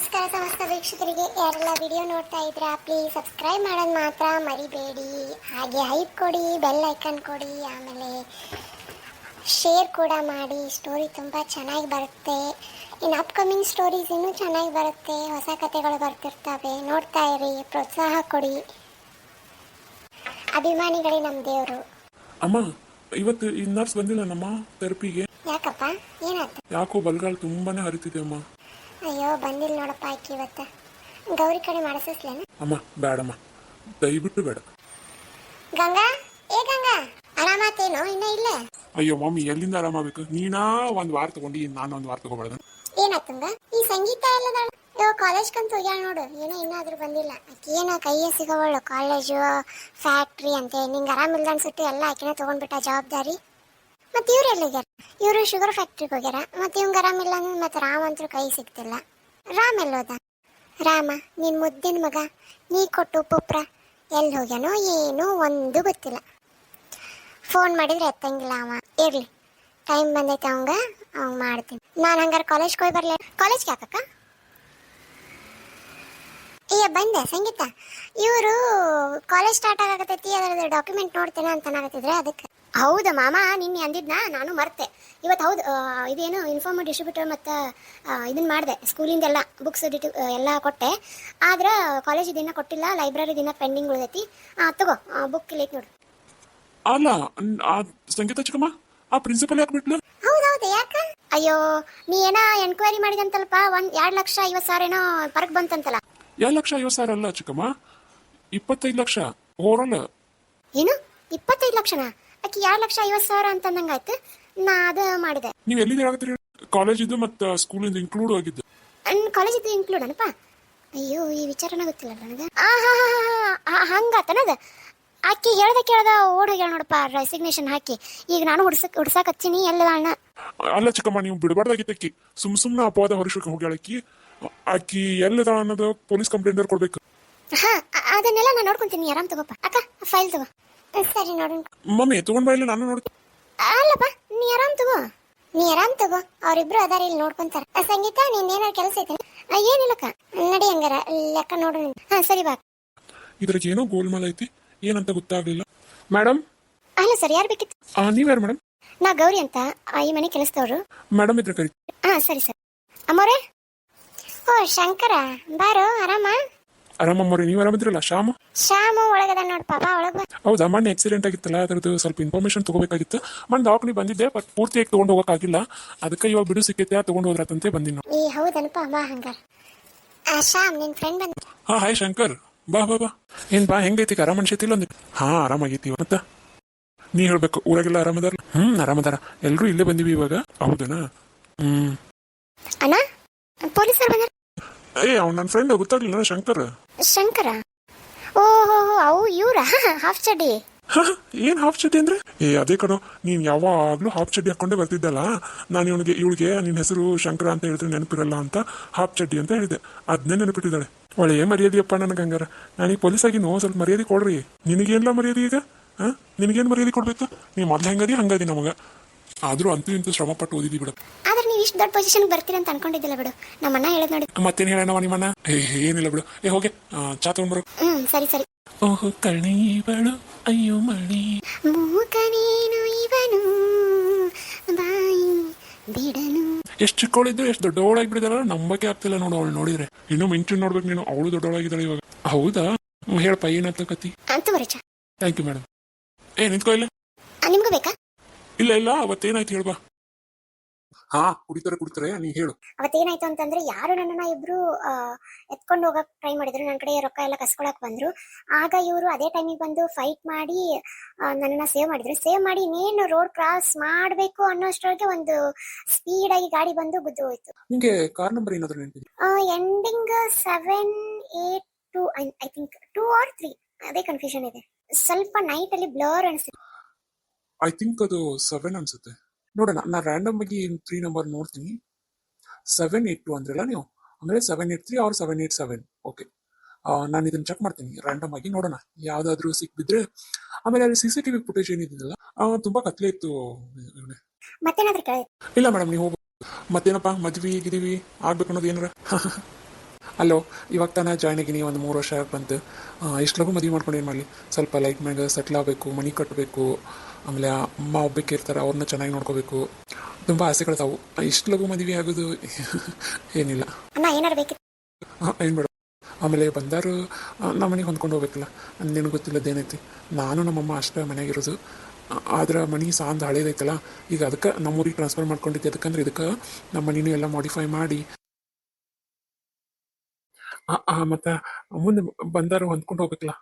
ನಮಸ್ಕಾರ ಸಮಸ್ತ ವೀಕ್ಷಕರಿಗೆ ಯಾರೆಲ್ಲ ವಿಡಿಯೋ ನೋಡ್ತಾ ಇದ್ರಾ ಪ್ಲೀಸ್ ಸಬ್ಸ್ಕ್ರೈಬ್ ಮಾಡೋದು ಮಾತ್ರ ಮರಿಬೇಡಿ. ಹಾಗೆ ಹೈಪ್ ಕೊಡಿ, ಬೆಲ್ ಐಕನ್ ಕೊಡಿ, ಆಮೇಲೆ ಶೇರ್ ಕೂಡ ಮಾಡಿ. ಸ್ಟೋರಿ ತುಂಬ ಚೆನ್ನಾಗಿ ಬರುತ್ತೆ. ಇನ್ನು ಅಪ್ಕಮಿಂಗ್ ಸ್ಟೋರೀಸ್ ಇನ್ನೂ ಚೆನ್ನಾಗಿ ಬರುತ್ತೆ. ಹೊಸ ಕಥೆಗಳು ಬರ್ತಿರ್ತವೆ. ನೋಡ್ತಾ ಇರಿ, ಪ್ರೋತ್ಸಾಹ ಕೊಡಿ. ಅಭಿಮಾನಿಗಳೇ ನಮ್ಮ ದೇವರು. ಅಮ್ಮ, ಇವತ್ತು ಈ ನರ್ಸ್ ಬಂದಿಲ್ಲ ನಮ್ಮ ಥೆರಪಿಗೆ. ಯಾಕಪ್ಪ, ಏನಾಯ್ತು? ಯಾಕೋ ಬಲ್ಗಾಲ್ ತುಂಬಾನೇ ಹರಿತಿದೆ ಅಮ್ಮ. ಅಯ್ಯೋ, ಬಂದಿಲ್ಲ ನೋಡಪ್ಪ ಆಕಿ ಇವತ್ತು. ಗೌರಿ ಕಡೆ ಮಾಡಿಸ್ಲೇನ? ಅಮ್ಮ ಬೇಡಮ್ಮ, ದಯವಿಟ್ಟು ಬೇಡ. ಗಂಗಾ, ಏ ಗಂಗಾ, ಆರಾಮಾತೇನೋ? ಇನ್ನ ಇಲ್ಲ. ಅಯ್ಯೋ ಮಮ್ಮಿ, ಎಲ್ಲಿಂದ ಆರಾಮಾಗಬೇಕು? ನೀನಾ ಒಂದ್ ವಾರ ತಗೊಂಡಿ, ನಾನು ಒಂದ್ ವಾರ ತಗೋಬಾರ್ದು. ಏನಾತಂಗ? ಈ ಸಂಗೀತ ಎಲ್ಲದಾಳ? ಕಾಲೇಜ್ ಕಂತ ಹೋಗ್ಯಾಳ ನೋಡು. ಏನೋ ಇನ್ನಾದ್ರೂ ಬಂದಿಲ್ಲ. ಆಕಿ ಏನ ಕೈಯೇ ಸಿಗೋವಳು. ಕಾಲೇಜು, ಫ್ಯಾಕ್ಟ್ರಿ ಅಂತೆ. ನಿಂಗೆ ಆರಾಮಿಲ್ಲ ಅನ್ಸುತ್ತೆ, ಎಲ್ಲ ಆಕಿನ ತಗೊಂಡ್ಬಿಟ್ಟ ಜವಾಬ್ದಾರಿ. ಮತ್ತೆ ಇವ್ರು ಎಲ್ಲಿಗ್ಯಾರ? ಇವರು ಶುಗರ್ ಫ್ಯಾಕ್ಟ್ರಿಗೆ ಹೋಗ್ಯಾರ. ಮತ್ತೆ ಇವಂಗ ಆರಾಮಿಲ್ಲ ಅಂದ್ರೆ ಮತ್ತೆ ರಾಮ್ ಅಂತೂ ಕೈ ಸಿಗ್ತಿಲ್ಲ. ರಾಮ್ ಎಲ್ಲೋದ? ರಾಮ, ನಿನ್ ಮುದ್ದಿನ ಮಗ, ನೀ ಕೊಟ್ಟು ಪುಪ್ರ ಎಲ್ಲಿ ಹೋಗ್ಯಾನೋ ಏನೋ ಒಂದು ಗೊತ್ತಿಲ್ಲ. ಫೋನ್ ಮಾಡಿದ್ರೆ ಎತ್ತಂಗಿಲ್ಲ ಅವ. ಇರ್ಲಿ, ಟೈಮ್ ಬಂದೈತೆ ಅವಂಗ ಮಾಡ್ತೀನಿ. ನಾನು ಹಂಗಾರೆ ಕಾಲೇಜ್ಗೆ ಹೋಗಿ ಬರ್ಲಿ. ಕಾಲೇಜ್ಗೆ ಯಾಕಕ್ಕ? ಅಯ್ಯ ಬಂದೆ ಸಂಗೀತ. ಇವರು ಕಾಲೇಜ್ ಸ್ಟಾರ್ಟ್ ಆಗತೈತಿ, ಅದರದ್ದು ಡಾಕ್ಯುಮೆಂಟ್ ನೋಡ್ತೇನೆ ಅಂತ ಅನ್ನಕತ್ತಿದ್ರೆ ಅದಕ್ಕೆ. ಹೌದಾ ಮಾಮ, ನಿನ್ನೆ ಅಂದಿದ್ನ, ನಾನು ಮರ್ತೆ. ಇವತ್ತು ಹೌದು, ಇದೇನು ಇನ್ಫಾರ್ಮ್ ಡಿಸ್ಟ್ರಿಬ್ಯೂಟರ್ ಮತ್ತು ಇದನ್ನ ಮಾಡಿದೆ. ಸ್ಕೂಲಿಂದೆಲ್ಲ ಬುಕ್ಸ್ ಎಲ್ಲ ಕೊಟ್ಟೆ. ಆದ್ರೆ ಕಾಲೇಜ್ ದಿನ ಕೊಟ್ಟಿಲ್ಲ, ಲೈಬ್ರರಿ ದಿನ ಪೆಂಡಿಂಗ್ ಉಳಿದೈತಿ. ತಗೋ ಬುಕ್ ಇಲ್ಲಿ ನೋಡು. ಅಲ್ಲ, ಆ ಸಂಗೀತ ಚಿಕ್ಕಮ್ಮ, ಆ ಪ್ರಿನ್ಸಿಪಲ್ ಯಾಕೆ ಬಿಟ್ಲು? ಹೌದೌದು, ಯಾಕ? ಅಯ್ಯೋ, ನೀ ಏನ ಎನ್ಕ್ವೈರಿ ಮಾಡಿದಂತಲ್ಪ. 2,50,000 ಏನೋ ಪರಕ್ ಬಂತಂತಲ್ಲ. 2,50,000 ಅಲ್ಲ ಚಿಕ್ಕಮ್ಮ, 25 ಲಕ್ಷ ಓವರಾಲ್. ಏನು 25 ಲಕ್ಷನಾ? ಆಕಿ 2,50,000 ಅಂತಂದಂಗಾಯ್ತು. ನಾ ಅದ ಮಾಡಿದೆ. ನೀವು ಎಲ್ಲಿಂದ ಹೇಳತ್ತೀರಿ? ಕಾಲೇಜ್ ಇದು ಮತ್ತು ಸ್ಕೂಲಿಂದ ಇನ್ಕ್ಲೂಡ್ ಆಗಿದ್ದು. ಕಾಲೇಜ್ ಇದು ಇನ್ಕ್ಲೂಡ್ ಅನಪ್ಪ? ಅಯ್ಯೋ, ಈ ವಿಚಾರನ ಗೊತ್ತಿಲ್ಲ ನನಗೆ. ಹಂಗಾತನದ. ಆಕಿ ಕೇಳ್ದ ಓಡ್ ಹೋಗ್ಯಾಳ ನೋಡಪ್ಪ, ರೆಸಿಗ್ನೇಷನ್ ಹಾಕಿ. ಈಗ ನಾನು ಹುಡ್ಸಾಕ್ ಹಚ್ಚಿನಿ. ಎಲ್ಲ ಅಲ್ಲ ಚಿಕ್ಕಮ್ಮ, ನೀವು ಬಿಡಬಾರ್ದಾಗಿತ್ತು. ಆಕಿ ಸುಮ್ನೆ ಅಪವಾದ ಹೊರಶಕ್ಕೆ ಹೋಗ್ಯಾಳ. ಆಕಿ ಎಲ್ಲದ ಅನ್ನೋದು ಪೊಲೀಸ್ ಕಂಪ್ಲೇಂಟ್ ಕೊಡ್ಬೇಕು. ಅದನ್ನೆಲ್ಲ ನಾನು ನೋಡ್ಕೊಂತೀನಿ. ಆರಾಮ್ ತಗೋಪ್ಪ. ಅಕ್ಕ, ಫೈಲ್ ತಗೋ. ಸರಿ, ನೋಡೋಣ. ಮಮ್ಮಿ ತಗೊಂಡ್ ಬಾ, ಇಲ್ಲ ನಾನು ನೋಡ್. ಅಲ್ಲಪ್ಪ, ನೀ ಆರಾಮ್ ತಗೋ. ಅವ್ರಿಬ್ರು ಅದಾರ, ಇಲ್ಲಿ ನೋಡ್ಕೊಂತಾರ. ಸಂಗೀತ, ನಿನ್ನೇನಾರು ಕೆಲಸ ಐತೆ? ಏನಿಲ್ಲಕ್ಕ, ನಡಿ ಹಂಗಾರ ಲೆಕ್ಕ ನೋಡೋಣ. ಸರಿ ಬಾ. ಇದ್ರಾಗ ಏನೋ ಗೋಲ್ಮಾಲ್ ಐತಿ, ಏನಂತ ಗೊತ್ತಾಗ್ಲಿಲ್ಲ. ಮೇಡಮ್. ಅಲ್ಲ ಸರ್, ಯಾರು ಬೇಕಿತ್ತು? ನೀವ್ಯಾರು ಮೇಡಮ್? ನಾ ಗೌರಿ ಅಂತ, ಈ ಮನೆ ಕೆಲಸದವ್ರು. ಮೇಡಮ್ ಇದ್ರೆ ಕರಿ. ಸರಿ ಸರ್. ಅಮ್ಮೋರೆ. ಓ ಶಂಕರ, ಬಾರೋ. ಆರಾಮಮ್ಮವ್ರಿ, ನೀವು ಆರಾಮಿದ್ರಲ್ಲ? ಶ್ಯಾಮು ಒಳಗದ ನೋಡ್ ಪಾಪ, ಒಳಗ ಬಾ. ಹೌದಾ, ಮೊನ್ನೆ ಆಕ್ಸಿಡೆಂಟ್ ಆಗಿತ್ತಲ್ಲ, ಅದ್ರದ್ದು ಸ್ವಲ್ಪ ಇನ್ಫಾರ್ಮೇಶನ್ ತಗೋಬೇಕಾಗಿತ್ತು. ಮೊನ್ನೆ ದವಾಖಾನೆ ಬಂದಿದ್ದೆ, ಬಟ್ ಪೂರ್ತಿಯಾಗಿ ತಗೊಂಡು ಹೋಗೋಕ್ಕಾಗಿಲ್ಲ. ಅದಕ್ಕೆ ಇವಾಗ ಬಿಡು ಸಿಕ್ಕೈತೆ, ತಗೊಂಡು ಹೋದ್ರತಂತೆ ಬಂದಿನ. ಹೌದನಪ್ಪ, ಬಾ ಹಂಗಾರ. ಶ್ಯಾಮ್, ನಿನ್ ಫ್ರೆಂಡ್ ಬಂದ. ಹಾಯ್ ಶಂಕರ್, ಬಾ ಬಾ ಬಾ. ಏನ್ ಬಾ, ಹೆಂಗೈತಿ? ಆರಾಮ ಅನ್ಸೈತಿಲ್ಲ ಅಂದಿ? ಆರಾಮಾಗೈತಿ. ಮತ್ತ ನೀ ಹೇಳ್ಬೇಕು, ಊರಾಗೆಲ್ಲ ಆರಾಮದಾರ? ಆರಾಮದಾರ, ಎಲ್ರು ಇಲ್ಲೇ ಬಂದಿವಿ ಇವಾಗ. ಹೌದನಾ? ಅಣ್ಣ, ಪೊಲೀಸರು ಬಂದಾರ. ಅವ್ನು ನನ್ನ ಫ್ರೆಂಡ್, ಗೊತ್ತಾಗ್ಲಿಲ್ಲ? ಶಂಕರ. ಓಹೋ, ಅವು ಇವ್ರ ಹಾಫ್ ಚಡ್ಡಿ. ಏನ್ ಹಾಫ್ ಚಡ್ಡಿ ಅಂದ್ರೆ? ಅದೇ ಕಣೋ, ನೀನ್ ಯಾವಾಗ್ಲೂ ಹಾಫ್ ಚಡ್ಡಿ ಹಾಕೊಂಡೇ ಬರ್ತಿದ್ದಲ್ಲ. ನಾನು ಇವಳಿಗೆ ನಿನ್ ಹೆಸರು ಶಂಕರ ಅಂತ ಹೇಳಿದ್ರೆ ನೆನಪಿರಲ್ಲ ಅಂತ ಹಾಫ್ ಚಡ್ಡಿ ಅಂತ ಹೇಳಿದೆ. ಅದನ್ನೇ ನೆನಪಿಟ್ಟಿದ್ದಾಳೆ. ಒಳ್ಳೆ ಮರ್ಯಾದೆಯಪ್ಪ ನನಗೆ. ಹಂಗಾರ ನಾನೀಗ ಪೊಲೀಸ್ ಆಗಿ ಸ್ವಲ್ಪ ಮರ್ಯಾದೆ ಕೊಡ್ರಿ. ನಿನಗೇನಿಲ್ಲ ಮರ್ಯಾದೆ ಈಗ? ನಿನಗೇನು ಮರ್ಯಾದೆ ಕೊಡ್ಬೇಕು? ನೀ ಮೊದ್ಲು ಹಂಗದಿ ನಮಗ. ಆದ್ರೂ ಅಂತೂ ಇಂತೂ ಶ್ರಮ ಪಟ್ಟು ಓದಿದಿ ಬಿಡು. ಆದ್ರೆ ನೀವು ಇಷ್ಟು ದೊಡ್ಡ ಪೊಸಿಷನ್ ಬರ್ತೀರಿ ಅಂತ ಅನ್ಕೊಂಡಿದ್ದಿಲ್ಲ ಬಿಡು. ನಮ್ಮಣ್ಣ ಹೇಳದ್ ನೋಡಿ. ಮತ್ತೇನ್ ಹೇಳೋಣ ನಿಮ್ಮಣ್ಣ? ಏನಿಲ್ಲ ಬಿಡು. ಹೋಗೆ ಚಾ ತಗೊಂಡ್ಬರು. ಸರಿ. ಓಹೋ ಕಣೀವಳು, ಅಯ್ಯೋ ಮಣಿ, ಮೂಕನೇನು ಇವನು, ಬಾಯಿ ಬಿಡನು. ಎಷ್ಟು ಚಿಕ್ಕವಳಿದ್ದು ಎಷ್ಟು ದೊಡ್ಡವಳಾಗಿ ಬಿಡಿದಾರ, ನಂಬಕ್ಕೆ ಆಗ್ತಿಲ್ಲ ನೋಡು. ಅವಳು ನೋಡಿದ್ರೆ ಇನ್ನೂ ಮಿಂಚು ನೋಡ್ಬೇಕು ನೀನು. ಅವಳು ದೊಡ್ಡವಳಾಗಿದ್ದಾಳೆ ಇವಾಗ. ಹೌದಾ? ಹೇಳಪ್ಪ, ಏನಂತ ಕತಿ? Thank you madam. ನಿಂತ್ಕೋ. ಇಲ್ಲ ನಿಮ್ಗೂ ಬೇಕಾ? ಇಲ್ಲ, ಅವತ್ತೇನಾಯ್ತು ಹೇಳ್ಬಾ. ಕುಡಿತಾರೆ, ನೀ ಹೇಳು. ಅವತ್ತೇನಾಯ್ತು ಅಂತಂದ್ರೆ, ಯಾರು ನನ್ನನ್ನ ಇಬ್ರು ಎತ್ಕೊಂಡು ಹೋಗಕ್ ಟ್ರೈ ಮಾಡಿದ್ರು. ನನ್ನ ಕಡೆ ರೊಕ್ಕ ಎಲ್ಲ ಕಸ್ಕೊಳಕ್ ಬಂದ್ರು. ಆಗ ಇವರು ಅದೇ ಟೈಮಿಗೆ ಬಂದು ಫೈಟ್ ಮಾಡಿ ನನ್ನನ್ನ ಸೇವ್ ಮಾಡಿದ್ರು. ಸೇವ್ ಮಾಡಿ ಇನ್ನೇನು ರೋಡ್ ಕ್ರಾಸ್ ಮಾಡ್ಬೇಕು ಅನ್ನೋಷ್ಟೊಳಗೆ ಒಂದು ಸ್ಪೀಡ್ ಆಗಿ ಗಾಡಿ ಬಂದು ಗುದ್ದು ಹೋಯ್ತು. ನಿಂಗೆ ಕಾರ್ ನಂಬರ್ ಏನಾದ್ರು ನೆನಪಿದೆ? Ending 782, I think 2 or 3. ಅದೇ ಕನ್ಫ್ಯೂಷನ್ ಇದೆ. ಸ್ವಲ್ಪ ನೈಟ್ ಅಲ್ಲಿ ಬ್ಲರ್ ಅನಿಸ್ತಿದೆ. ಐ ಥಿಂಕ್ ಅದು 7 ಅನ್ಸುತ್ತೆ. ನೋಡೋಣ, ನಾನು ರ್ಯಾಂಡಮ್ ಆಗಿ 3 ನಂಬರ್ ನೋಡ್ತೀನಿ. 782 ಅಂದ್ರಲ್ಲ ನೀವು, ಅಂದ್ರೆ 783 or 787. ಓಕೆ, ನಾನು ಇದನ್ನ ಚೆಕ್ ಮಾಡ್ತೀನಿ ರ್ಯಾಂಡಮ್ ಆಗಿ. ನೋಡೋಣ ಯಾವ್ದಾದ್ರು ಸಿಕ್ಬಿದ್ರೆ. ಆಮೇಲೆ ಅಲ್ಲಿ CCTV ಫುಟೇಜ್ ಏನಿದ್ದಿಲ್ಲ, ತುಂಬಾ ಕತ್ಲೆ ಇತ್ತು. ಮತ್ತೇನಾದ್ರೂ ಇಲ್ಲ ಮೇಡಮ್, ನೀವು ಹೋಗ್ಬೋದು. ಮತ್ತೇನಪ್ಪ, ಮದ್ವಿ ಗಿದಿವಿ ಆಗ್ಬೇಕು ಅನ್ನೋದು ಏನಾರ? ಅಲ್ಲೋ ಇವಾಗ ತಾನೇ ಜಾಯ್ನ್ ಆಗಿನಿ, ಒಂದು 3 ವರ್ಷ ಬಂತು. ಇಷ್ಟು ಲಗು ಮದುವೆ ಮಾಡ್ಕೊಂಡು ಏನು ಮಾಡಲಿ? ಸ್ವಲ್ಪ ಲೈಫ್ ಮ್ಯಾಗ ಸೆಟ್ಲ್ ಆಗಬೇಕು, ಮನೆ ಕಟ್ಟಬೇಕು, ಆಮೇಲೆ ಅಮ್ಮ ಒಬ್ಬಕ್ಕೆ ಇರ್ತಾರೆ, ಅವ್ರನ್ನ ಚೆನ್ನಾಗಿ ನೋಡ್ಕೋಬೇಕು. ತುಂಬ ಆಸೆಗಳಿದಾವು. ಇಷ್ಟು ಲಗು ಮದುವೆ ಆಗೋದು ಏನಿಲ್ಲ. ಅಣ್ಣ ಏನಾರು ಬೇಕಿತ್ತು? ಏನು ಬೇಡ. ಆಮೇಲೆ ಬಂದಾರು ನಮ್ಮ ಮನೆಗೆ ಹೊಂದ್ಕೊಂಡು ಹೋಗ್ಬೇಕಲ್ಲ. ನಿನಗೆ ಗೊತ್ತಿಲ್ಲದೇನೈತಿ, ನಾನು ನಮ್ಮಮ್ಮ ಅಷ್ಟೇ ಮನೆಯಾಗಿರೋದು. ಆದ್ರೆ ಮನೆ ಸಾಂದ್ ಹಳೇದೈತಲ್ಲ, ಈಗ ಅದಕ್ಕೆ ನಮ್ಮೂರಿಗೆ ಟ್ರಾನ್ಸ್ಫರ್ ಮಾಡ್ಕೊಂಡಿದ್ದೆ. ಅದಕ್ಕಂದ್ರೆ ಇದಕ್ಕೆ ನಮ್ಮ ಮನೆಯೂ ಎಲ್ಲ ಮಾಡಿಫೈ ಮಾಡಿ ಮತ್ತು ಮುಂದೆ ಬಂದಾರು ಹೊಂದ್ಕೊಂಡು ಹೋಗ್ಬೇಕಲ್ಲ.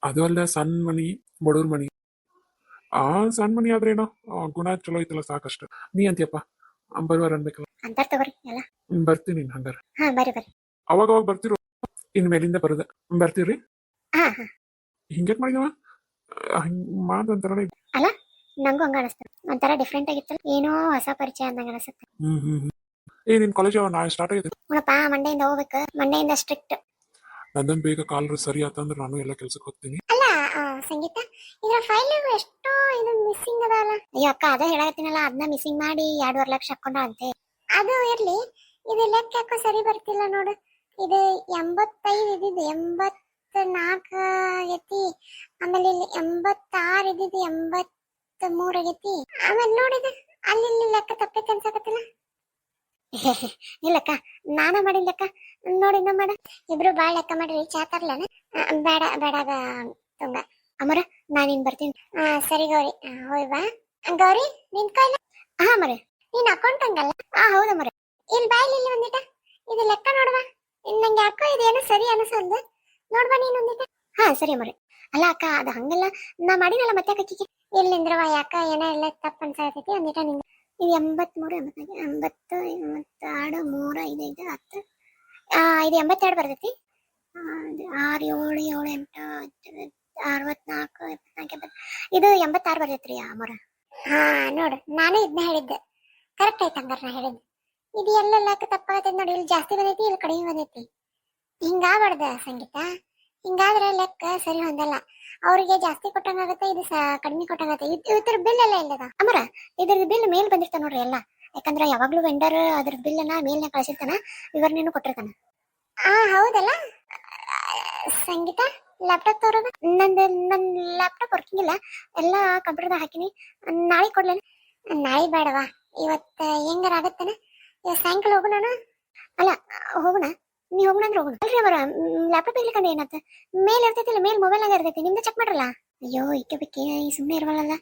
ಅದು ಅಲ್ಲ, ಸಣ್ಣ ಮನೆ, ಬಡವ್ರ ಮನೆ. ಸಣ್ಣ ಮನೆ ಆದ್ರೇನೋ ಗುಣ ಚಲೋ ಐತಲ್ಲ, ಸಾಕಷ್ಟು. ನೀ ಅಂತೀಯಪ್ಪ, ಬರುವಾರ ಅನ್ಬೇಕಲ್ಲ. ಅಂತಾರ ತಗೋರಿ ಎಲ್ಲ. ಬರ್ತೀನಿ ಹಂಗಾರೆ. ಹಾ ಬರ್ರಿ ಬರ್ರಿ. ಅವಾಗ ಬರ್ತಿರೋ, ಇನ್ ಮೇಲಿಂದ ಬರೋದ. ಬರ್ತೀರಿ? ಹಾ ಹಾ. ಹಿಂಗೆ ಮಾಡಿದವ ಹಿಂಗೆ ಮಾತಂತಾರ. ಅಲ್ಲ ನಂಗೂ ಹಂಗ ಅನಿಸ್ತು, ಒಂಥರ ಡಿಫ್ರೆಂಟ್ ಆಗಿತ್ತಲ್ಲ, ಏನೋ ಹೊಸ ಪರಿಚಯ ಅಂದಂಗ ಅನಿಸುತ್ತೆ. ನಿನ್ ಕಾಲೇಜ್ ನಾಳೆ ಸ್ಟಾರ್ಟ್ ಆಗಿದೆ. ನೋಡಪ್ಪ, ಮಂಡೆಯಿಂದ ಹೋಗ್ಬೇಕು, ಮಂಡೆಯಿಂದ ಸ್ಟ್ರಿಕ್ಟ್. ನಂದನ್ ಬೇಗ ಕಾಲ್ ಸರಿ ಆತಂದ್ರೆ ನಾನು ಎಲ್ಲ ಕೆಲ್ಸಕ್ಕೆ ಹೋಗ್ತೀನಿ. ಅಲ್ಲ ಸಂಗೀತ, ಇದ್ರ ಫೈಲ್ ಎಷ್ಟೋ ಇದು ಮಿಸ್ಸಿಂಗ್ ಅದಲ್ಲ. ಅಯ್ಯೋ ಅಕ್ಕ, ಅದ ಹೇಳಕತ್ತೀನಲ್ಲ, ಅದನ್ನ ಮಿಸ್ಸಿಂಗ್ ಮಾಡಿ 2.5 ಲಕ್ಷ ಹಾಕೊಂಡ ಅಂತೆ. ಅದು ಇರ್ಲಿ, ಇದು ಲೆಕ್ಕ ಯಾಕೋ ಸರಿ ಬರ್ತಿಲ್ಲ ನೋಡು. ಇದು 85 ಇದ್ದಿದ್ದು 84 ಆಗೈತಿ, ಆಮೇಲೆ ಇಲ್ಲಿ 86 ಇದ್ದಿದ್ದು 83 ಆಗೈತಿ. ಆಮೇಲೆ ನೋಡಿದ ಅಲ್ಲಿ ಲೆಕ್ಕ ತಪ್ಪೈತೆ ಅನ್ಸಕತ್ತಿಲ್ಲ. ಇಲ್ಲಕ್ಕ, ನಾನ ಮಾಡಿದ ಲೆಕ್ಕ ನೋಡಿ ನಮ್ಮ ಮಾಡ. ಇಬ್ರು ಬಾಳ್ ಲೆಕ್ಕ ಮಾಡ್ರಿ, ಚಾ ತರ್ಲೇನ? ಬೇಡ ಬೇಡ ತುಂಗ ಅಮರ, ನಾನಿನ್ ಬರ್ತೀನಿ. ಸರಿ ಗೌರಿ, ಹೋಯ್ ಬಾ. ಗೌರಿ ನಿನ್ ಕೈಲ. ಹಾ ಮರೆ, ನೀನ್ ಅಕೌಂಟ್ ಹಂಗಲ್ಲ. ಹೌದ ಮರೆ. ಇಲ್ಲಿ ಬಾಯ್ಲಿ, ಇಲ್ಲಿ ಒಂದಿಟ ಇದು ಲೆಕ್ಕ ನೋಡ್ವಾ. ನಂಗೆ ಯಾಕೋ ಇದೇನು ಸರಿ ಅನಿಸಲ್ದು, ನೋಡ್ಬಾ ನೀನ್ ಒಂದಿಟ. ಹಾ ಸರಿ ಮರೆ. ಅಲ್ಲ ಅಕ್ಕ, ಅದು ಹಂಗಲ್ಲ, ನಾ ಮಾಡಿನಲ್ಲ ಮತ್ತೆ ಕಕ್ಕಿಗೆ. ಇಲ್ಲಿಂದ್ರವ ಯಾಕ ಏನೋ ಎಲ್ಲ ತಪ್ಪು ಅನ್ಸತೈತಿ. ಒಂದಿಟ ನಿಂಗೆ ಇದು 83, 84, 86, 3, 5, 5, 10. ಇದು 82 ಬರ್ತೈತಿ. 6, 7, 7, 8, 64, 74, ಇದು 86 ಬರ್ತೈತ್ರಿ ಅಮರ. ಹಾ ನೋಡು, ನಾನು ಇದನ್ನ ಹೇಳಿದ್ದೆ, ಕರೆಕ್ಟ್ ಐತೆ ಹಂಗಾರ ನಾ ಹೇಳಿದ್ದೆ. ಇದು ಎಲ್ಲ ಲೆಕ್ಕ ತಪ್ಪಾಗತೈತಿ ನೋಡಿ, ಇಲ್ಲಿ ಜಾಸ್ತಿ ಬಂದೈತಿ, ಇಲ್ಲಿ ಕಡಿಮೆ ಬಂದೈತಿ. ಹಿಂಗಾಗ್ಬಾರ್ದ ಸಂಗೀತ, ಹಿಂಗಾದ್ರೆ ಲೆಕ್ಕ ಸರಿ ಹೊಂದಲ್ಲ. ಅವ್ರಿಗೆ ಜಾಸ್ತಿ ಕೊಟ್ಟಂಗಾಗತ್ತೆ, ಇದು ಕಡಿಮೆ ಕೊಟ್ಟಂಗಾಗತ್ತೆ. ಇದ್ರ ಬಿಲ್ ಎಲ್ಲ ಇಲ್ಲದ ಅಮರ. ಇದ್ರದ್ದು ಬಿಲ್ ಮೇಲ್ ಬಂದಿರ್ತಾನ ನೋಡ್ರಿ ಎಲ್ಲ, ಯಾಕಂದ್ರೆ ಯಾವಾಗ್ಲೂ ವೆಂಡರ್ ಅದ್ರ ಬಿಲ್ ಅನ್ನ ಮೇಲ್ನ ಕಳಿಸಿರ್ತಾನ, ವಿವರಣೆನೂ ಕೊಟ್ಟಿರ್ತಾನ. ಹೌದಲ್ಲ ಸಂಗೀತ, ಲ್ಯಾಪ್ಟಾಪ್ ತೋರೋದು. ನನ್ನ ಲ್ಯಾಪ್ಟಾಪ್ ವರ್ಕಿಂಗ್ ಇಲ್ಲ, ಎಲ್ಲ ಕಂಪ್ಯೂಟರ್ದಾಗ ಹಾಕಿನಿ. ನಾಳೆ ಕೊಡ್ಲೇನ? ನಾಳೆ ಬೇಡವಾ, ಇವತ್ತ ಹೆಂಗಾರ ಆಗತ್ತೇನ? ಇವತ್ತು ಸಾಯಂಕಾಲ ಹೋಗೋಣ. ಅಲ್ಲ ಹೋಗೋಣ, ನೀ ಹೋಗೋಣ ಅಂದ್ರೆ ಹೋಗೋಣ. ಅಲ್ರಿ ಅವರ ಲ್ಯಾಪ್ಟಾಪ್ ಇರ್ಲಿಕ್ಕಂದ್ರೆ ಏನತ್ತ, ಮೇಲ್ ಇರ್ತೈತಿಲ್ಲ, ಮೇಲ್ ಮೊಬೈಲ್ನಾಗ ಇರ್ತೈತಿ, ನಿಮ್ದು ಚೆಕ್ ಮಾಡ್ರಲ್ಲ. ಅಯ್ಯೋ ಇಕ್ಕೆ ಬಿಕ್ಕೆ ಈ ಸುಮ್ಮನೆ ಇರುವಲ್ಲ,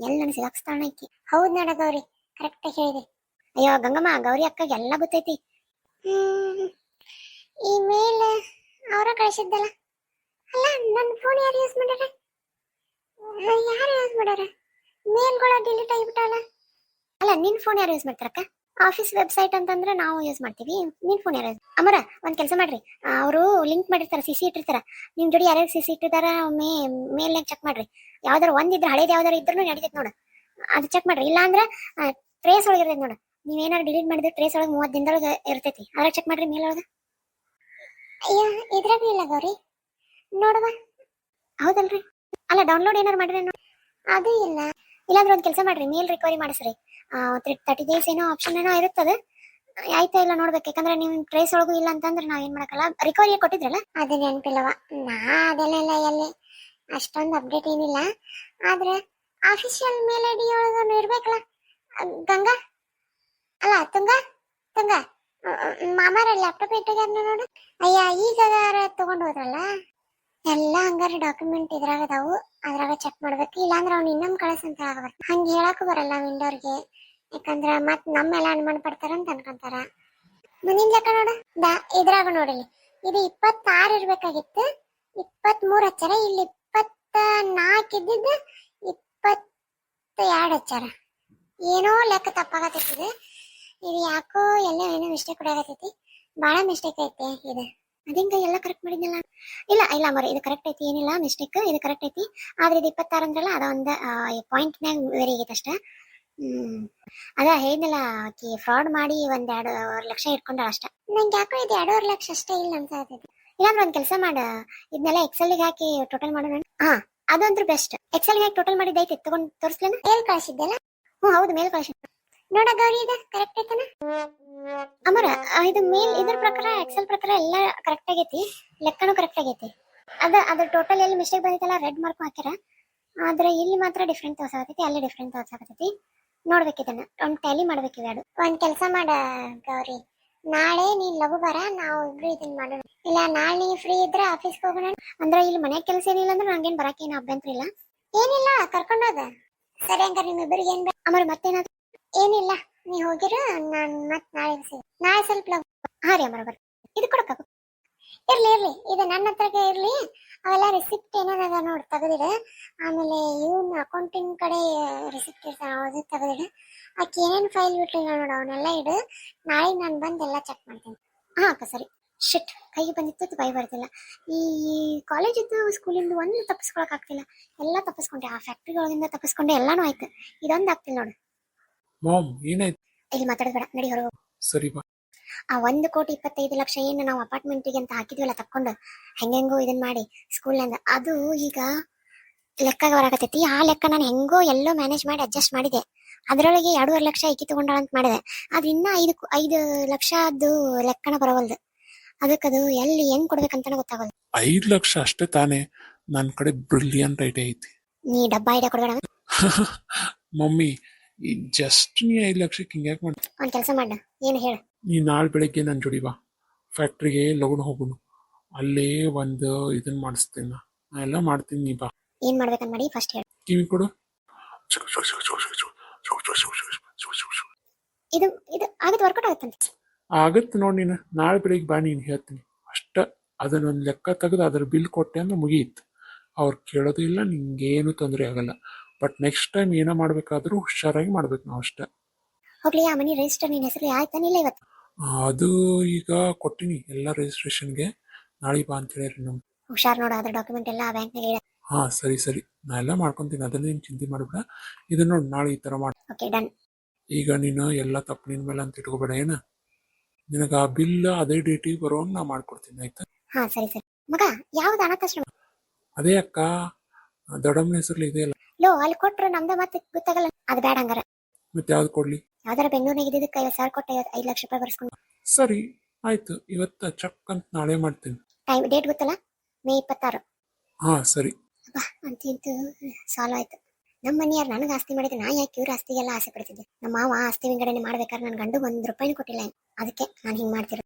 ಎಲ್ಲ ನನ್ನ ಸಿಗಾಕ್ಸ್ತಾಳ ಇಕ್ಕಿ. ಹೌದ್ ನೋಡ ಗೌರಿ, ಕರೆಕ್ಟ್ ಹೇಳಿದೆ. ಅಯ್ಯೋ ಗಂಗಮ್ಮ, ಗೌರಿ ಅಕ್ಕ ಎಲ್ಲ ಗೊತ್ತೈತಿ. ಈ ಮೇಲ್ ಅವರ ಕಳಿಸಿದ್ದಲ್ಲ. ಅಲ್ಲ ನನ್ನ ಫೋನ್ ಯಾರು ಯೂಸ್ ಮಾಡ್ಯಾರ? ಯಾರು ಯೂಸ್ ಮಾಡ್ಯಾರ? ಮೇಲ್ಗಳ ಡಿಲೀಟ್ ಆಗಿಬಿಟ್ಟಲ್ಲ. ಅಲ್ಲ ನಿನ್ ಫೋನ್ ಯಾರು ಯೂಸ್ ಮಾಡ್ತಾರಕ್ಕ? ಆಫೀಸ್ ವೆಬ್ಸೈಟ್ ಅಂತಂದ್ರೆ ನಾವು ಯೂಸ್ ಮಾಡ್ತೀವಿ, ನಿನ್ ಫೋನ್ ಯಾರು? ಅಮರ ಒಂದ್ ಕೆಲಸ ಮಾಡ್ರಿ, ಅವರು ಲಿಂಕ್ ಮಾಡಿರ್ತಾರ, ಸಿಸಿ ಇಟ್ಟಿರ್ತಾರ. ನಿಮ್ ಜೋಡಿ ಯಾರ್ಯಾರು ಸಿಸಿ ಇಟ್ಟಿರ್ತಾರ ಮೇಲ್ ಚೆಕ್ ಮಾಡ್ರಿ. ಯಾವ್ದಾರ ಒಂದಿದ್ರೆ ಹಳೇದ್ ಯಾವ್ದಾರ ಇದ್ರು ನಡೀತೈತಿ ನೋಡು, ಅದು ಚೆಕ್ ಮಾಡ್ರಿ. ಇಲ್ಲ ಅಂದ್ರ ಟ್ರೇಸ್ ಒಳಗೆ ಇರ್ತೈತಿ ನೋಡು, ನೀವೇನಾರು ಡಿಲೀಟ್ ಮಾಡಿದ್ರೆ ಟ್ರೇಸ್ ಒಳಗೆ 30 ದಿನದೊಳಗೆ ಇರ್ತೈತಿ, ಅದ್ರಾಗ ಚೆಕ್ ಮಾಡ್ರಿ ಮೇಲ್ ಒಳಗ. ಅಯ್ಯ ಇದ್ರಾಗ ಇಲ್ಲ ಗೌರಿ, ನೋಡುವ. ಹೌದಲ್ರಿ? ಅಲ್ಲ ಡೌನ್ಲೋಡ್ ಏನಾರು ಮಾಡ್ರಿ ಅದು ಇಲ್ಲ. ಇಲ್ಲಾಂದ್ರೆ ಒಂದ್ ಕೆಲಸ ಮಾಡ್ರಿ, ಮೇಲ್ ರಿಕವರಿ ಮಾಡಿಸ್ರಿ. 30 ಡೇಸ್ ಏನೋ ಆಪ್ಷನ್ ಏನೋ ಇರುತ್ತದೆ, ಆಯ್ತಾ ಇಲ್ಲ ನೋಡ್ಬೇಕು. ಯಾಕಂದ್ರೆ ನಿಮ್ ಟ್ರೇಸ್ ಒಳಗೂ ಇಲ್ಲ ಅಂತಂದ್ರೆ ನಾವ್ ಏನ್ ಮಾಡಕಲ್ಲ. ರಿಕವರಿ ಕೊಟ್ಟಿದ್ರಲ್ಲ, ಅದು ನೆನಪಿಲ್ಲವ. ನಾ ಅದನ್ನೆಲ್ಲ ಎಲ್ಲಿ ಅಷ್ಟೊಂದು ಅಪ್ಡೇಟ್ ಏನಿಲ್ಲ. ಆದ್ರೆ ಆಫಿಷಿಯಲ್ ಮೇಲ್ ಐಡಿ ಒಳಗ ಇರ್ಬೇಕಲ್ಲ. ಗಂಗಾ ಅಲ್ಲ ತುಂಗ, ತುಂಗ ಮಾಮಾರ ಲ್ಯಾಪ್ಟಾಪ್ ಇಟ್ಟಾರ ನೋಡು. ಅಯ್ಯ ಈಗ ತಗೊಂಡ್ ಹೋದ್ರಲ್ಲ ಎಲ್ಲ, ಹಂಗಾರ ಡಾಕ್ಯುಮೆಂಟ್ ಇದ್ರಾಗ ಅದಾವು, ಅದ್ರಾಗ ಚೆಕ್ ಮಾಡ್ಬೇಕು. ಇಲ್ಲಾಂದ್ರೆ ಅವ್ನು ಇನ್ನೊಂದು ಕಳಿಸಂತ ಆಗಬಾರ್ದು. ಹಂಗೆ ಹೇಳಕ್ಕೂ ಬರಲ್ಲ ವಿಂಡೋರ್ಗೆ, ಯಾಕಂದ್ರ ಮತ್ ನಮ್ಮೆಲ್ಲ ಅನುಮಾನ ಪಡ್ತಾರ ಅಂತ ಅನ್ಕೊಂತಾರ. ಮುಂದಿನ ಲೆಕ್ಕ ನೋಡು, ಇದ್ರಾಗ ನೋಡಿಲಿ, ಇದು 26 ಇರ್ಬೇಕಾಗಿತ್ತು, 23 ಹಚ್ಚಾರ. ಇಲ್ಲಿ 24 ಇದ್ದಿದ್ದು 22 ಹಚ್ಚಾರ. ಏನೋ ಲೆಕ್ಕ ತಪ್ಪಾಗತೈತಿ. ಇದು ಯಾಕೋ ಎಲ್ಲ ಏನೋ ಮಿಸ್ಟೇಕ್ ಕೊಡಾಗತೈತಿ, ಬಾಳ ಮಿಸ್ಟೇಕ್ ಐತೆ ಇದು. ಅದಿಂಗ ಎಲ್ಲ ಕರೆಕ್ಟ್ ಮಾಡಿದ್ನಲ್ಲ. ಇಲ್ಲ ಇಲ್ಲ ಮರಿ, ಇದು ಕರೆಕ್ಟ್ ಐತಿ, ಏನಿಲ್ಲ ಮಿಸ್ಟೇಕ್, ಇದು ಕರೆಕ್ಟ್ ಐತಿ. ಆದ್ರೆ ಇದು 26 ಅಂದ್ರಲ್ಲ, ಅದೊಂದು ಪಾಯಿಂಟ್ ಮ್ಯಾಗ ವೇರಿ ಆಗೈತೆ ಅಷ್ಟ. ಅದ ಹೇಳಿದ್ನಲ್ಲ, ಆಕಿ ಫ್ರಾಡ್ ಮಾಡಿ 1.5 ಲಕ್ಷ ಇಟ್ಕೊಂಡಾಳ ಅಷ್ಟ. ನಂಗೆ ಯಾಕೋ ಇದು 2.5 ಲಕ್ಷ ಅಷ್ಟೇ ಇಲ್ಲ ಅಂತ ಆಗ್ತೈತಿ. ಇಲ್ಲಾಂದ್ರೆ ಒಂದ್ ಕೆಲಸ ಮಾಡ, ಇದನ್ನೆಲ್ಲ ಎಕ್ಸೆಲ್ ಗೆ ಹಾಕಿ ಟೋಟಲ್ ಮಾಡೋಣ. ಅದಂದ್ರೂ ಬೆಸ್ಟ್. ಎಕ್ಸೆಲ್ ಹಾಕಿ ಟೋಟಲ್ ಮಾಡಿದ್ದೈತಿ, ತಗೊಂಡ್ ತೋರಿಸ್ಲೇನ? ಮೇಲ್ ಕಳಿಸಿದ್ದೆಲ್ಲ? ಹೌದು ಮೇಲ್ ಕಳಿಸಿ. ನೋಡ ಗೌರಿ ಇದು ಕರೆಕ್ಟ್ ಐತನ ಅಮರ ಇದು ಮೇಲ್ ಇದ್ರ ಪ್ರಕಾರ ಎಕ್ಸೆಲ್ ಪ್ರಕಾರ ಎಲ್ಲ ಕರೆಕ್ಟ್ ಆಗೈತಿ ಲೆಕ್ಕನೂ ಕರೆಕ್ಟ್ ಆಗೈತಿ ಅದ್ರ ಟೋಟಲ್ ಎಲ್ಲಿ ಮಿಸ್ಟೇಕ್ ಬಂದಿತ್ತಲ್ಲ ರೆಡ್ ಮಾರ್ಕ್ ಹಾಕ್ಯಾರ ಆದ್ರೆ ಇಲ್ಲಿ ಮಾತ್ರ ಡಿಫ್ರೆಂಟ್ ತೋರ್ಸಾಕತೈತಿ ಅಲ್ಲಿ ಡಿಫ್ರೆಂಟ್ ತೋರ್ಸಾಕತೈತಿ ನೋಡ್ಬೇಕಿದನ್ನ ಒಂದು ಟ್ಯಾಲಿ ಮಾಡ್ಬೇಕು ಇವೆರಡು ಒಂದ್ ಕೆಲಸ ಮಾಡ ಗೌರಿ ನಾಳೆ ನೀನ್ ಲಘು ಬರ ನಾವು ಇಬ್ರು ಇದನ್ನ ಮಾಡೋಣ ಇಲ್ಲ ನಾಳೆ ನೀ ಫ್ರೀ ಇದ್ರೆ ಆಫೀಸ್ಗೆ ಹೋಗೋಣ ಅಂದ್ರೆ ಇಲ್ಲಿ ಮನೆ ಕೆಲಸ ಏನಿಲ್ಲ ಅಂದ್ರೆ ನಂಗೇನ್ ಬರಕ್ಕೆ ಏನು ಅಭ್ಯಂತರ ಇಲ್ಲ ಏನಿಲ್ಲ ಕರ್ಕೊಂಡೋದ ಸರಿ ಹಂಗಾರೆ ನಿಮ್ಮಿಬ್ಬರಿಗೆ ಏನ್ ಅಮರ್ ಮತ್ತೇನಾದ್ರು ಏನಿಲ್ಲ ನೀ ಹೋಗಿರ ನಾನ್ ಮತ್ ನಾಳೆ ಸ್ವಲ್ಪ ಲಘು ಹಾ ರೀ ಅಮರ ಬರ್ರಿ ಇದು ಕೊಡಕ ಇರ್ಲಿ ಇದು ನನ್ನ ಹತ್ರಗೆ ಇರ್ಲಿ ಅವೆಲ್ಲ ರಿಸಿಪ್ಟ್ ಏನೇನದ ನೋಡಿ ತೆಗೆದಿಡ ಆಮೇಲೆ ಇವನ್ ಅಕೌಂಟಿಂಗ್ ಕಡೆ ರಿಸಿಪ್ಟ್ ಇರ್ತಾವ ಅದು ತೆಗೆದಿಡ ಆಕೆ ಏನೇನು ಫೈಲ್ ಬಿಟ್ಟಿಲ್ಲ ನೋಡು ಅವನ್ನೆಲ್ಲ ಇಡು ನಾಳೆ ನಾನು ಬಂದು ಎಲ್ಲ ಚೆಕ್ ಮಾಡ್ತೀನಿ ಹಾ ಅಕ್ಕ ಸರಿ ಶಿಟ್ ಕೈಗೆ ಬಂದಿತ್ತು ಬೈ ಬರ್ತಿಲ್ಲ ಈ ಕಾಲೇಜಿದ್ದು ಸ್ಕೂಲಿಂದು ಒಂದು ತಪ್ಪಿಸ್ಕೊಳಕ್ ಆಗ್ತಿಲ್ಲ ಎಲ್ಲ ತಪ್ಪಿಸ್ಕೊಂಡೆ ಆ ಫ್ಯಾಕ್ಟ್ರಿ ಒಳಗಿಂದ ತಪ್ಪಿಸ್ಕೊಂಡೆ ಎಲ್ಲಾನು ಆಯ್ತು ಇದೊಂದು ಆಗ್ತಿಲ್ಲ ನೋಡು ಮಾಮ್ ಏನಾಯ್ತು ಇಲ್ಲಿ ಮಾತಾಡಬೇಡ ನಡಿ ಹೊರಗೆ ಸರಿ ಬಾ ಆ 1,25,00,000 ಏನು ನಾವು ಅಪಾರ್ಟ್ಮೆಂಟಿಗೆ ಅಂತ ಹಾಕಿದ್ವಲ್ಲ ತಕ್ಕೊಂಡು ಹೆಂಗೆಂಗೋ ಇದನ್ ಮಾಡಿ ಸ್ಕೂಲ್ನಿಂದ ಅದು ಈಗ ಲೆಕ್ಕ ಬರಾಕತೈತಿ ಆ ಲೆಕ್ಕ ನಾನು ಹೆಂಗೋ ಎಲ್ಲೋ ಮ್ಯಾನೇಜ್ ಮಾಡಿ ಅಡ್ಜಸ್ಟ್ ಮಾಡಿದೆ ಅದರೊಳಗೆ 2.5 ಲಕ್ಷ ಐಕಿ ತಗೊಂಡಾಳ ಅಂತ ಮಾಡಿದೆ ಅದು ಇನ್ನ 5 ಲಕ್ಷದ್ದು ಲೆಕ್ಕನ ಬರವಲ್ದು ಅದಕ್ಕದು ಎಲ್ಲಿ ಹೆಂಗ್ ಕೊಡ್ಬೇಕಂತಾನೆ ಗೊತ್ತಾಗಲ್ಲ 5 ಲಕ್ಷ ಅಷ್ಟೇ ತಾನೇ ನನ್ನ ಕಡೆ ಬ್ರಿಲಿಯಂಟ್ ಐಡಿಯಾ ಐತಿ ನೀ ಡಬ್ಬ ಐಡಿಯಾ ಕೊಡ್ಬೇಡ ಮಮ್ಮಿ ಈ ಜಸ್ಟ್ ನೀ 5 ಲಕ್ಷಕ್ಕೆ ಹಿಂಗ್ಯಾಕೆ ಮಾಡಿ ಒಂದ್ ಕೆಲಸ ಮಾಡ ಏನು ಹೇಳ ನೀ ನಾಳೆ ಬೆಳಗ್ಗೆ ನನ್ನ ಜೋಡಿ ಬಾ ಫ್ಯಾಕ್ಟ್ರಿಗೆ ಲಗುನ ಹೋಗುನು ಅಲ್ಲೇ ಒಂದು ಇದನ್ನ ಮಾಡಿಸ್ತೀನಿ ನಾ ಎಲ್ಲ ಮಾಡ್ತೀನಿ ನೀ ಬಾ ಏನ್ ಮಾಡ್ಬೇಕಂತ ಮಾಡಿ ಫಸ್ಟ್ ಹೇಳ ಕಿವಿ ಕೊಡು ಇದು ಆಗತ್ ವರ್ಕೌಟ್ ಆಗುತ್ತಂತೆ ಆಗತ್ತೆ ನೋಡಿ ನೀನು ನಾಳೆ ಬೆಳಿಗ್ಗೆ ಬಾ ನೀನು ಹೇಳ್ತೀನಿ ಅಷ್ಟ ಅದನ್ನೊಂದು ಲೆಕ್ಕ ತೆಗೆದು ಅದ್ರ ಬಿಲ್ ಕೊಟ್ಟೆ ಅಂದ್ರೆ ಮುಗಿಯಿತು ಅವ್ರು ಕೇಳೋದು ಇಲ್ಲ ನಿಂಗೇನು ತೊಂದರೆ ಆಗಲ್ಲ ಬಟ್ ನೆಕ್ಸ್ಟ್ ಟೈಮ್ ಏನೋ ಮಾಡ್ಬೇಕಾದ್ರೂ ಹುಷಾರಾಗಿ ಮಾಡ್ಬೇಕು ನಾವು ಅಷ್ಟೇ ಹೋಗ್ಲಿ ಆ ಮನಿ ರಿಜಿಸ್ಟರ್ ನಿನ್ನ ಹೆಸರು ಆಯ್ತಾನಿಲ್ಲ ಇವತ್ತು ಅದು ಈಗ ಕೊಟ್ಟಿನಿ ಎಲ್ಲ ರಿಜಿಸ್ಟ್ರೇಷನ್ಗೆ ನಾಳೆ ಬಾ ಅಂತ ಹೇಳಿರಿ ನಮ್ಗೆ ಹುಷಾರ್ ನೋಡ ಅದ್ರ ಡಾಕ್ಯುಮೆಂಟ್ ಎಲ್ಲ ಬ್ಯಾಂಕ್ನಾಗ ಇಡ ಹಾಂ ಸರಿ ನಾ ಎಲ್ಲ ಮಾಡ್ಕೊತೀನಿ ಅದನ್ನೇನು ಚಿಂತೆ ಮಾಡಬೇಡ ಇದನ್ನ ನೋಡಿ ನಾಳೆ ಈ ಥರ ಮಾಡಿ ಓಕೆ ಡನ್ ಈಗ ನೀನು ಎಲ್ಲ ತಪ್ಪು ನಿನ್ನ ಮೇಲೆ ಅಂತ ಇಟ್ಕೋಬೇಡ ಏನು ನಿನಗೆ ಆ ಬಿಲ್ ಅದೇ ಡೇಟಿಗೆ ಬರೋಂಗೆ ನಾ ಮಾಡ್ಕೊಡ್ತೀನಿ ಆಯ್ತಾ ಹಾ ಸರಿ ಮಗ ಯಾವ್ದು ಅನಾಥಾಶ್ರಮ ಅದೇ ಅಕ್ಕ ದೊಡ್ಡಮ್ಮನ ಹೆಸರಲ್ಲಿ ಇದೆಯಲ್ಲ ಲೋ ಅಲ್ಲಿ ಕೊಟ್ರೆ ನಮ್ದ ಮತ್ತೆ ಗೊತ್ತಾಗಲ್ಲ ಅದು ಬೇಡ ಹಂಗಾರ ಮತ್ತೆ ಯಾವ್ದು ಕೊಡ್ಲಿ ಯಾವ್ದಾರ ಬೆಂಗಳೂರಿನಾಗ ಇದ್ದಿದ್ದಕ್ಕೆ 50,000 ಕೊಟ್ಟು 5 ಲಕ್ಷ ರೂಪಾಯಿ ಬರ್ಸ್ಕೊಂಡು ಸರಿ ಆಯ್ತು ಇವತ್ತು ಚಕ್ ಅಂತ ನಾಳೆ ಮಾಡ್ತೀನಿ ಟೈಮ್ ಡೇಟ್ ಗೊತ್ತಲ್ಲ ಮೇ 26 ಹಾಂ ಸರಿ ಅಬ್ಬಾ ಅಂತೂ ಸಾಲ್ವ್ ಆಯ್ತು ನಮ್ಮ ಮನೆಯಾರು ನನಗೆ ಆಸ್ತಿ ಮಾಡಿದ್ರೆ ನಾ ಯಾಕೆ ಇವ್ರ ಆಸ್ತಿಗೆಲ್ಲ ಆಸೆ ಪಡ್ತಿದ್ದೆ ನಮ್ಮ ಮಾವ ಆಸ್ತಿ ವಿಂಗಡಣೆ ಮಾಡ್ಬೇಕಾದ್ರೆ ನನ್ನ ಗಂಡು 1 ರೂಪಾಯಿನೂ ಕೊಟ್ಟಿಲ್ಲ ಅದಕ್ಕೆ ನಾನು ಹಿಂಗೆ ಮಾಡ್ತಿರೋ